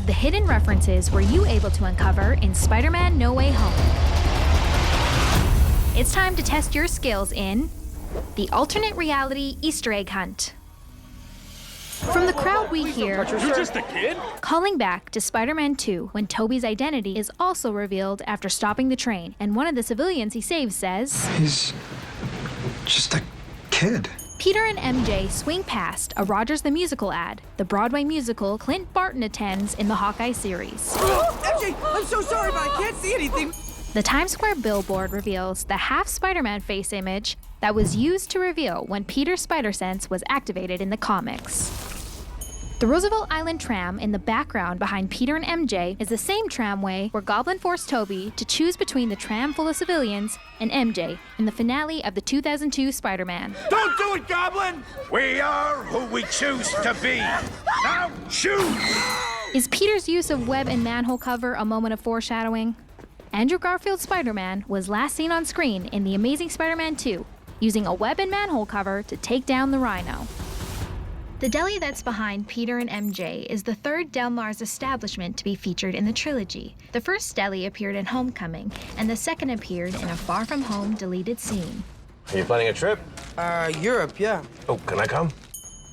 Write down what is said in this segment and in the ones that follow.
of the hidden references were you able to uncover in Spider-Man No Way Home? It's time to test your skills in the alternate reality Easter egg hunt. From the crowd we hear, "You're just a kid?" calling back to Spider-Man 2 when Tobey's identity is also revealed after stopping the train, and one of the civilians he saves says, "He's just a kid." Peter and MJ swing past a Rogers the Musical ad, the Broadway musical Clint Barton attends in the Hawkeye series. MJ, I'm so sorry, but I can't see anything. The Times Square billboard reveals the half Spider-Man face image that was used to reveal when Peter's Spider-Sense was activated in the comics. The Roosevelt Island tram in the background behind Peter and MJ is the same tramway where Goblin forced Tobey to choose between the tram full of civilians and MJ in the finale of the 2002 Spider-Man. Don't do it, Goblin! We are who we choose to be. Now choose! Is Peter's use of web and manhole cover a moment of foreshadowing? Andrew Garfield's Spider-Man was last seen on screen in The Amazing Spider-Man 2, using a web and manhole cover to take down the Rhino. The deli that's behind Peter and MJ is the third Del Mar's establishment to be featured in the trilogy. The first deli appeared in Homecoming, and the second appeared in a Far From Home deleted scene. Are you planning a trip? Europe, yeah. Oh, can I come?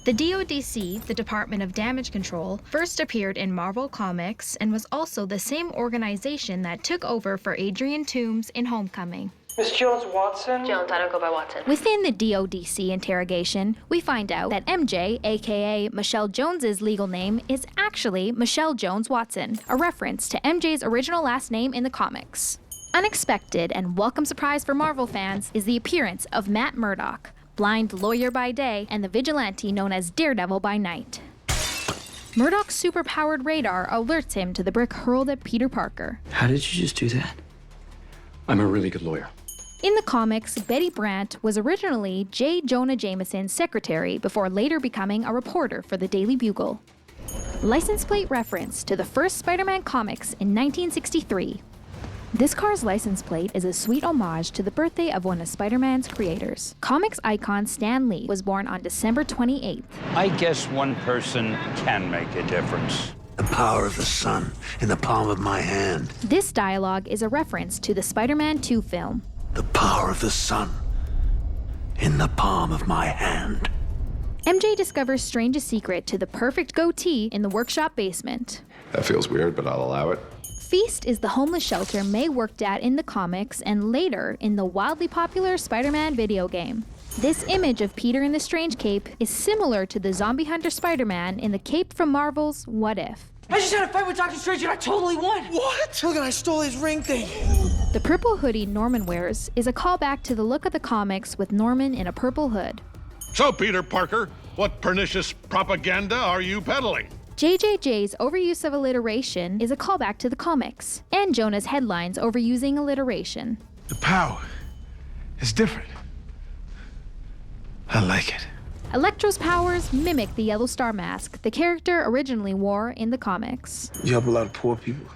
The DODC, the Department of Damage Control, first appeared in Marvel Comics and was also the same organization that took over for Adrian Toomes in Homecoming. Miss Jones-Watson? Jones, I don't go by Watson. Within the DODC interrogation, we find out that MJ, aka Michelle Jones's legal name, is actually Michelle Jones-Watson, a reference to MJ's original last name in the comics. Unexpected and welcome surprise for Marvel fans is the appearance of Matt Murdock, blind lawyer by day and the vigilante known as Daredevil by night. Murdock's superpowered radar alerts him to the brick hurled at Peter Parker. How did you just do that? I'm a really good lawyer. In the comics, Betty Brant was originally J. Jonah Jameson's secretary before later becoming a reporter for the Daily Bugle. License plate reference to the first Spider-Man comics in 1963. This car's license plate is a sweet homage to the birthday of one of Spider-Man's creators. Comics icon Stan Lee was born on December 28th. I guess one person can make a difference. The power of the sun in the palm of my hand. This dialogue is a reference to the Spider-Man 2 film. The power of the sun in the palm of my hand. MJ discovers Strange's secret to the perfect goatee in the workshop basement. That feels weird, but I'll allow it. Feast is the homeless shelter May worked at in the comics and later in the wildly popular Spider-Man video game. This image of Peter in the Strange cape is similar to the zombie hunter Spider-Man in the cape from Marvel's What If. I just had a fight with Doctor Strange and I totally won. What? Look, I stole his ring thing. The purple hoodie Norman wears is a callback to the look of the comics with Norman in a purple hood. So, Peter Parker, what pernicious propaganda are you peddling? JJJ's overuse of alliteration is a callback to the comics, and Jonah's headlines overusing alliteration. The power is different. I like it. Electro's powers mimic the Yellow Star mask the character originally wore in the comics. You help a lot of poor people.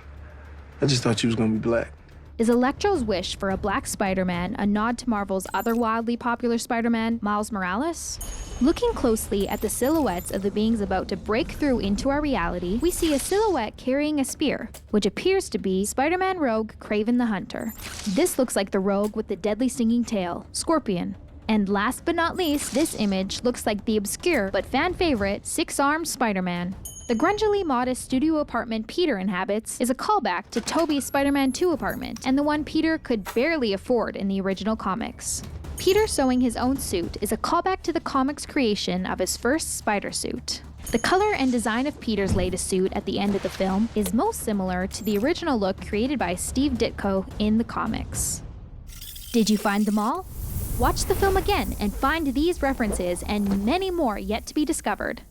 I just thought you was gonna be black. Is Electro's wish for a black Spider-Man a nod to Marvel's other wildly popular Spider-Man, Miles Morales? Looking closely at the silhouettes of the beings about to break through into our reality, we see a silhouette carrying a spear, which appears to be Spider-Man rogue Kraven the Hunter. This looks like the rogue with the deadly stinging tail, Scorpion. And last but not least, this image looks like the obscure but fan favorite six-armed Spider-Man. The grungily modest studio apartment Peter inhabits is a callback to Tobey's Spider-Man 2 apartment and the one Peter could barely afford in the original comics. Peter sewing his own suit is a callback to the comics creation of his first spider suit. The color and design of Peter's latest suit at the end of the film is most similar to the original look created by Steve Ditko in the comics. Did you find them all? Watch the film again and find these references and many more yet to be discovered.